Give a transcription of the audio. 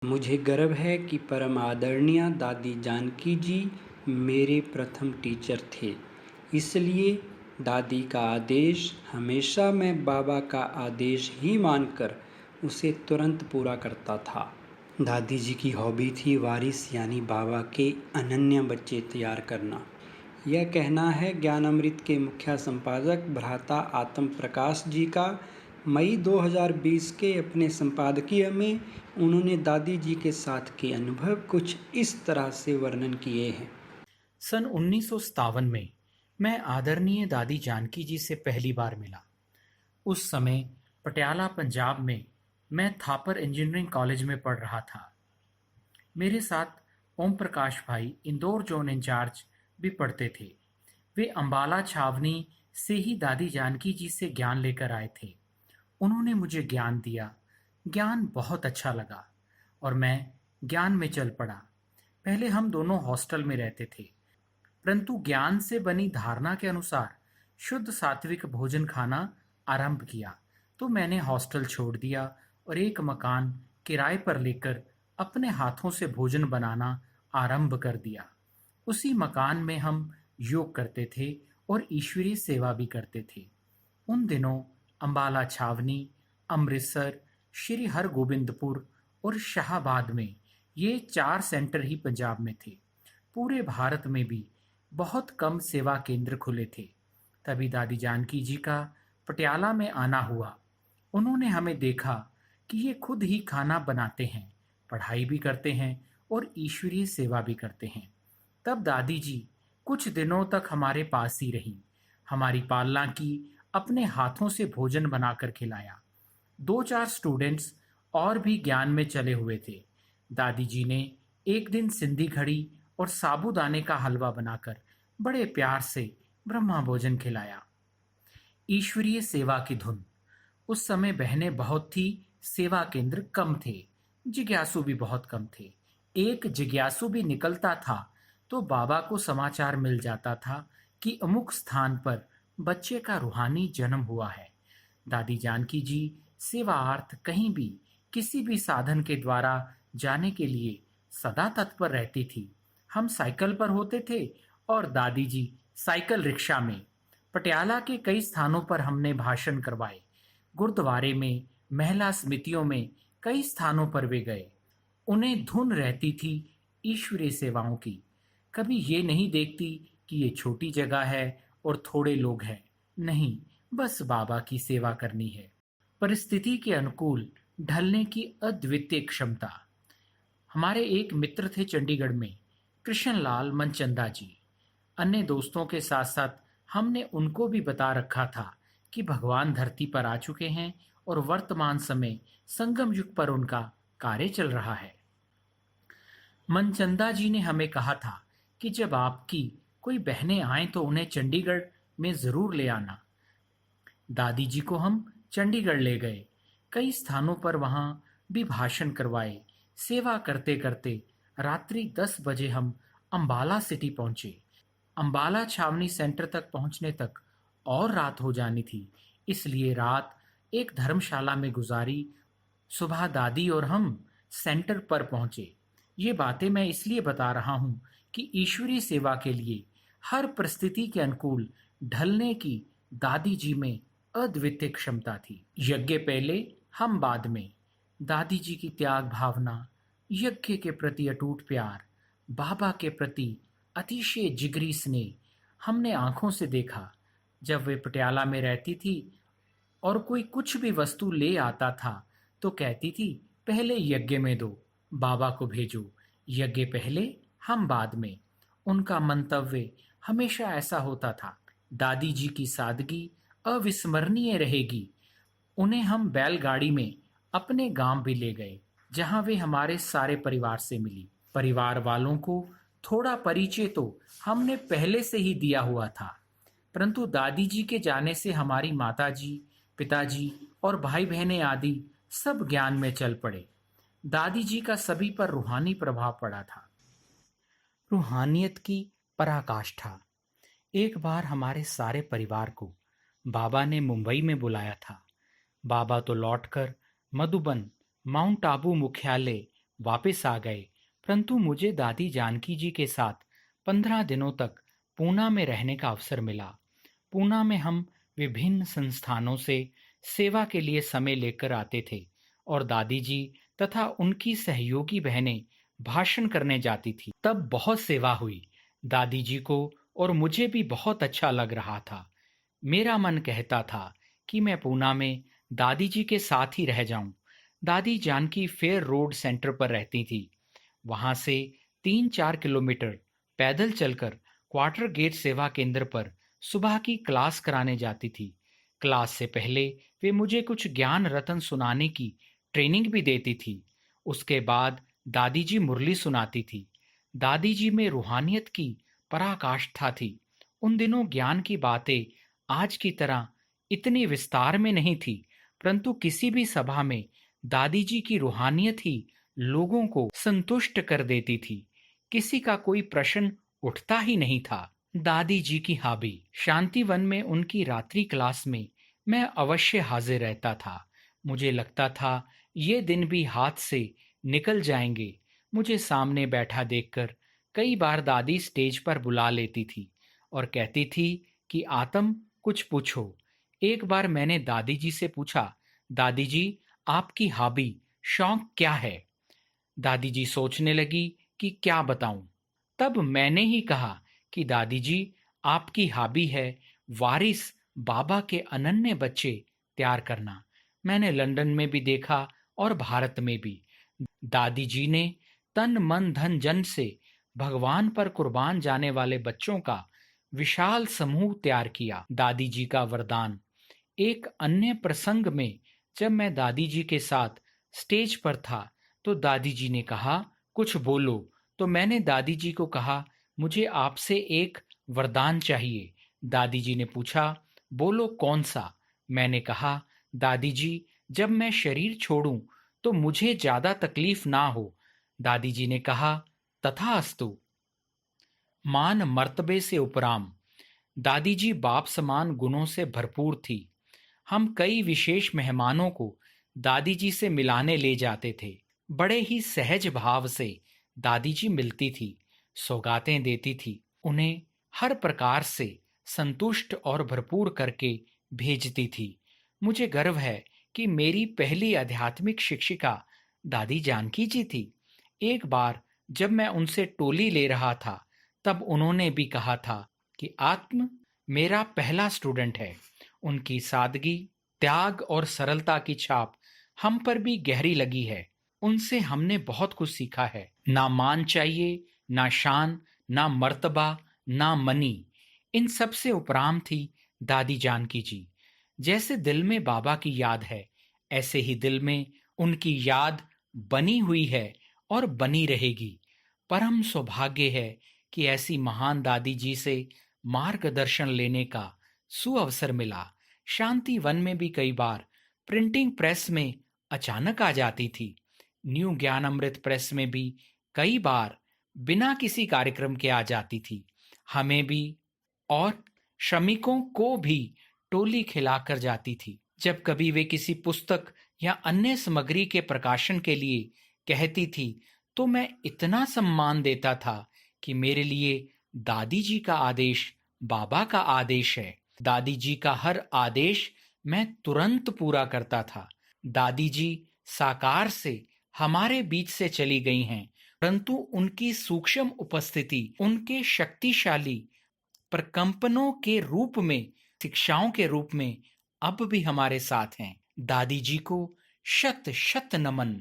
मुझे गर्व है कि परम आदरणीय दादी जानकी जी मेरे प्रथम टीचर थे। इसलिए दादी का आदेश हमेशा मैं बाबा का आदेश ही मानकर उसे तुरंत पूरा करता था। दादी जी की हॉबी थी वारिस यानी बाबा के अनन्य बच्चे तैयार करना। यह कहना है ज्ञान अमृत के मुख्य संपादक भ्राता आत्म प्रकाश जी का। मई 2020 के अपने संपादकीय में उन्होंने दादी जी के साथ के अनुभव कुछ इस तरह से वर्णन किए हैं। सन 1957 में मैं आदरणीय दादी जानकी जी से पहली बार मिला। उस समय पटियाला पंजाब में मैं थापर इंजीनियरिंग कॉलेज में पढ़ रहा था। मेरे साथ ओम प्रकाश भाई इंदौर जोन इंचार्ज भी पढ़ते थे। वे अंबाला छावनी से ही दादी जानकी जी से ज्ञान लेकर आए थे। उन्होंने मुझे ज्ञान दिया। ज्ञान बहुत अच्छा लगा और मैं ज्ञान में चल पड़ा। पहले हम दोनों हॉस्टल में रहते थे, परंतु ज्ञान से बनी धारणा के अनुसार शुद्ध सात्विक भोजन खाना आरंभ किया तो मैंने हॉस्टल छोड़ दिया और एक मकान किराए पर लेकर अपने हाथों से भोजन बनाना आरंभ कर दिया। उसी मकान में हम योग करते थे और ईश्वरीय सेवा भी करते थे। उन दिनों अंबाला छावनी, अमृतसर, श्री हरगोबिंदपुर और शाहबाद में ये 4 सेंटर ही पंजाब में थे। पूरे भारत में भी बहुत कम सेवा केंद्र खुले थे। तभी दादी जानकी जी का पटियाला में आना हुआ। उन्होंने हमें देखा कि ये खुद ही खाना बनाते हैं, पढ़ाई भी करते हैं और ईश्वरीय सेवा भी करते हैं। तब दादी जी कुछ दिनों तक हमारे पास ही रही, हमारी पालना की, अपने हाथों से भोजन बनाकर खिलाया। 2-4 स्टूडेंट्स और भी ज्ञान में चले हुए थे। दादी जी ने एक दिन सिंधी घड़ी और साबूदाने का हलवा बनाकर बड़े प्यार से ब्रह्मा भोजन खिलाया। ईश्वरीय सेवा की धुन। उस समय बहनें बहुत थी, सेवा केंद्र कम थे, जिज्ञासु भी बहुत कम थे। एक जिज्ञासु भी निकलता था तो बाबा को समाचार मिल जाता था कि अमुक स्थान पर बच्चे का रूहानी जन्म हुआ है। दादी जानकी जी सेवार्थ कहीं भी किसी भी साधन के द्वारा जाने के लिए सदा तत्पर रहती थी। हम साइकिल पर होते थे और दादी जी साइकिल रिक्शा में। पटियाला के कई स्थानों पर हमने भाषण करवाए। गुरुद्वारे में, महिला समितियों में कई स्थानों पर वे गए। उन्हें धुन रहती थी ईश्वरीय सेवाओं की। कभी ये नहीं देखती कि ये छोटी जगह है और थोड़े लोग हैं। नहीं, बस बाबा की सेवा करनी है। परिस्थिति के अनुकूल ढलने की अद्वितीय क्षमता। हमारे एक मित्र थे चंडीगढ़ में, कृष्णलाल मनचंदा जी। अन्य दोस्तों के साथ साथ हमने उनको भी बता रखा था कि भगवान धरती पर आ चुके हैं और वर्तमान समय संगम युग पर उनका कार्य चल रहा है। मनचंदा जी ने हमें कहा था कि जब आपकी कोई बहनें आए तो उन्हें चंडीगढ़ में जरूर ले आना। दादी जी को हम चंडीगढ़ ले गए। कई स्थानों पर वहां भी भाषण करवाए। सेवा करते करते रात्रि 10 बजे हम अंबाला सिटी पहुंचे। अंबाला छावनी सेंटर तक पहुंचने तक और रात हो जानी थी, इसलिए रात एक धर्मशाला में गुजारी। सुबह दादी और हम सेंटर पर पहुंचे। ये बातें मैं इसलिए बता रहा हूं कि ईश्वरीय सेवा के लिए हर परिस्थिति के अनुकूल ढलने की दादी जी में अद्वितीय क्षमता थी। यज्ञ पहले, हम बाद में। दादी जी की त्याग भावना, यज्ञ के प्रति अटूट प्यार, बाबा के प्रति अतिशय जिगरी स्नेह हमने आंखों से देखा। जब वे पटियाला में रहती थी और कोई कुछ भी वस्तु ले आता था तो कहती थी, पहले यज्ञ में दो, बाबा को भेजो, यज्ञ पहले, हम बाद में। उनका मंतव्य हमेशा ऐसा होता था। दादी जी की सादगी अविस्मरणीय रहेगी। उन्हें हम बैलगाड़ी में अपने गांव भी ले गए, जहां वे हमारे सारे परिवार से मिली। परिवार वालों को थोड़ा परिचय तो हमने पहले से ही दिया हुआ था, परंतु दादी जी के जाने से हमारी माताजी, पिताजी और भाई बहनें आदि सब ज्ञान में चल पड़े। दादी जी का सभी पर रूहानी प्रभाव पड़ा था। रूहानियत की पराकाष्ठा। एक बार हमारे सारे परिवार को बाबा ने मुंबई में बुलाया था। बाबा तो लौटकर मधुबन, माउंट आबू मुख्यालय वापस आ गए, परंतु मुझे दादी जानकी जी के साथ 15 दिनों तक पूना में रहने का अवसर मिला। पूना में हम विभिन्न संस्थानों से सेवा के लिए समय लेकर आते थे और दादी जी तथा उनकी सहयोगी बहनें भाषण करने जाती थी। तब बहुत सेवा हुई। दादी जी को और मुझे भी बहुत अच्छा लग रहा था। मेरा मन कहता था कि मैं पूना में दादी जी के साथ ही रह जाऊं। दादी जानकी फेयर रोड सेंटर पर रहती थी। वहां से 3-4 किलोमीटर पैदल चलकर क्वार्टर गेट सेवा केंद्र पर सुबह की क्लास कराने जाती थी। क्लास से पहले वे मुझे कुछ ज्ञान रतन सुनाने की ट्रेनिंग भी देती थी। उसके बाद दादी जी मुरली सुनाती थी। दादी जी में रूहानियत की पराकाष्ठा थी। उन दिनों ज्ञान की बातें आज की तरह इतनी विस्तार में नहीं थी, परंतु किसी भी सभा में दादी जी की रूहानियत ही लोगों को संतुष्ट कर देती थी। किसी का कोई प्रश्न उठता ही नहीं था। दादी जी की हॉबी शांतिवन में उनकी रात्रि क्लास में मैं अवश्य हाजिर रहता था। मुझे लगता था ये दिन भी हाथ से निकल जाएंगे। मुझे सामने बैठा देखकर कई बार दादी स्टेज पर बुला लेती थी और कहती थी कि आतम कुछ पूछो। एक बार मैंने दादी जी से पूछा, दादी जी आपकी हॉबी शौक क्या है? दादी जी सोचने लगी कि क्या बताऊं। तब मैंने ही कहा कि दादी जी आपकी हॉबी है वारिस बाबा के अनन्य बच्चे तैयार करना। मैंने लंदन में भी देखा और भारत में भी। दादी जी ने तन मन धन जन से भगवान पर कुर्बान जाने वाले बच्चों का विशाल समूह तैयार किया। दादी जी का वरदान। एक अन्य प्रसंग में जब मैं दादी जी के साथ स्टेज पर था तो दादी जी ने कहा कुछ बोलो। तो मैंने दादी जी को कहा मुझे आपसे एक वरदान चाहिए। दादी जी ने पूछा बोलो कौन सा? मैंने कहा दादी जी जब मैं शरीर छोड़ूं तो मुझे ज्यादा तकलीफ ना हो। दादी जी ने कहा तथास्तु। मान मर्तबे से उपराम। दादी जी बाप समान गुणों से भरपूर थी। हम कई विशेष मेहमानों को दादी जी से मिलाने ले जाते थे। बड़े ही सहज भाव से दादी जी मिलती थी, सौगातें देती थी, उन्हें हर प्रकार से संतुष्ट और भरपूर करके भेजती थी। मुझे गर्व है कि मेरी पहली आध्यात्मिक शिक्षिका दादी जानकी जी थी। एक बार जब मैं उनसे टोली ले रहा था तब उन्होंने भी कहा था कि आत्म मेरा पहला स्टूडेंट है। उनकी सादगी, त्याग और सरलता की छाप हम पर भी गहरी लगी है। उनसे हमने बहुत कुछ सीखा है। ना मान चाहिए, ना शान, ना मर्तबा, ना मनी। इन सब से उपराम थी दादी जानकी जी। जैसे दिल में बाबा की याद है, ऐसे ही दिल में उनकी याद बनी हुई है और बनी रहेगी। परम सौभाग्य है कि ऐसी महान दादी जी से मार्गदर्शन लेने का सुअवसर मिला। शांति वन में भी कई बार प्रिंटिंग प्रेस में अचानक आ जाती थी। न्यू ज्ञान अमृत प्रेस में भी कई बार बिना किसी कार्यक्रम के आ जाती थी। हमें भी और श्रमिकों को भी टोली खिलाकर जाती थी। जब कभी वे किसी पुस्तक या अन्य सामग्री के प्रकाशन के लिए कहती थी तो मैं इतना सम्मान देता था कि मेरे लिए दादी जी का आदेश बाबा का आदेश है। दादी जी का हर आदेश मैं तुरंत पूरा करता था। दादी जी साकार से हमारे बीच से चली गई हैं, परंतु उनकी सूक्ष्म उपस्थिति उनके शक्तिशाली प्रकंपनों के रूप में, शिक्षाओं के रूप में अब भी हमारे साथ हैं। दादी जी को शत शत नमन।